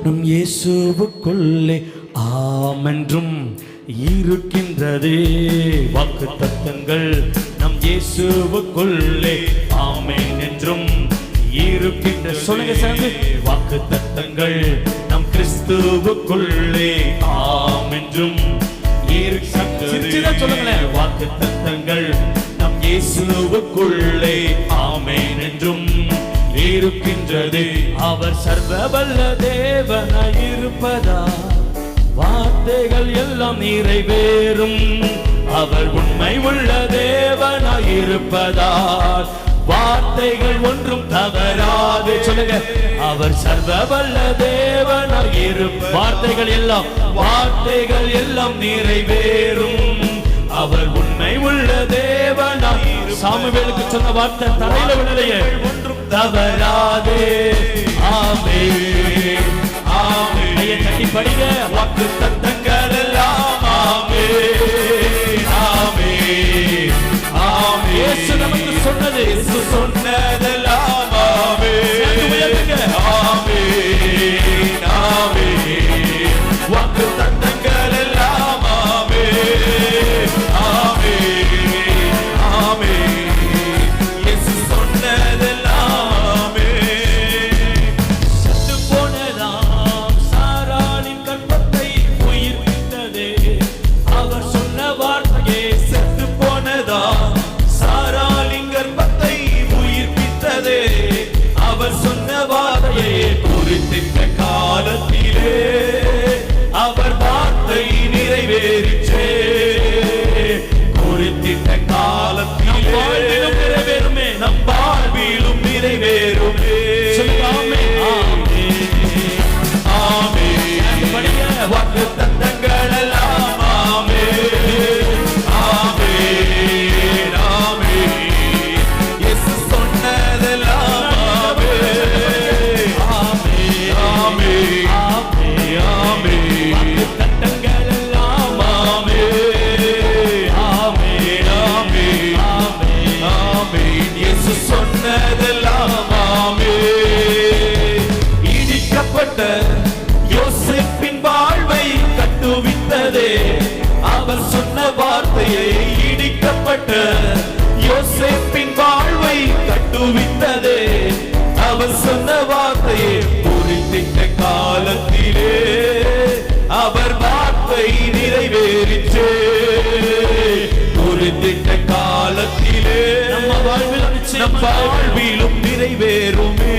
நம் இயேசுவுக்குள்ளே ஆமென்றும் இருக்கின்றதே. வாக்குத்தத்தங்கள் நம் இயேசுவுக்குள்ளே ஆமென் என்றும் இருக்கின்ற. சொல்லுங்க சேர்ந்து. வாக்குத்தத்தங்கள் நம் கிறிஸ்துவுக்குள்ளே ஆமென்றும் இருக்கின்றதே. வாக்குத்தத்தங்கள் நம் இயேசுவுக்குள்ளே ஆமென் என்றும் இருக்கின்றது. அவர் சர்வவல்ல தேவனாய் இருப்பதா வார்த்தைகள் எல்லாம் நிறைவேறும். அவர் உண்மை உள்ள தேவனாய் இருப்பதால் வார்த்தைகள் ஒன்றும் தவறாது. சொல்லுங்க. அவர் சர்வவல்ல தேவனாய் இருப்ப வார்த்தைகள் எல்லாம் நிறைவேறும். அவர் உண்மை உள்ள தேவனாய். சாமுவேலுக்கு சொன்ன வார்த்தை தரையில விழலையே. ஒன்றும் தவறாது. ஆமென் ஆமென். ஐயா தட்டி படிங்க. வாக்குத்தத்தங்கள் எல்லாம் ஆமென் ஆமென் ஆமென். இயேசு நமக்கு சொன்னது, இயேசு சொன்னதெல்லாம் ஆமென் ஆமென் ஆமென். வாக்குத்தத்தங்கள் எல்லாம் ஆமென் ஆமென் ஆமென். இயேசு சொன்னதெல்லாம் ஆமென். செத்து போனதாம் சாராளின் கற்பத்தை உயிர்ப்பித்ததே அவர் சொன்ன வார்த்தையே. செத்து போனதாம் சாராளின் கற்பத்தை உயிர்ப்பித்ததே அவர் சொன்ன வார்த்தையே. குறித்திட்ட காலத்திலே அவர் வார்த்தை நிறைவேறிச்சே. குறித்திட்ட காலத்திலே நிறைவேறுமே. நம் வாழ்விலும் நிறைவேறுமே. ஆமென் ஆமென். வாக்குத்தத்தங்கள் எல்லாம் ஆமென் ஆமென் ஆமென். இயேசு சொன்னதெல்லாம் ஆமென் ஆமென் ஆமென் ஆமென். வாக்குத்தத்தங்கள் எல்லாம் ஆமென் ஆமென் ஆமென் ஆமென். இயேசு சொன்னதெல்லாம் ஆமென். இடிக்கப்பட்ட யோசேப்பின் வாழ்வை கட்டுவித்ததே அவர் சொன்ன வார்த்தையை. இடிக்கப்பட்ட யோசேப்பின் வாழ்வை கட்டுவித்ததே அவர் சொன்ன வார்த்தையை. குறித்திட்ட காலத்திலே அவர் வார்த்தை நிறைவேறிச்சே. குறித்திட்ட காலத்திலே நம் வாழ்விலும் நிறைவேறுமே.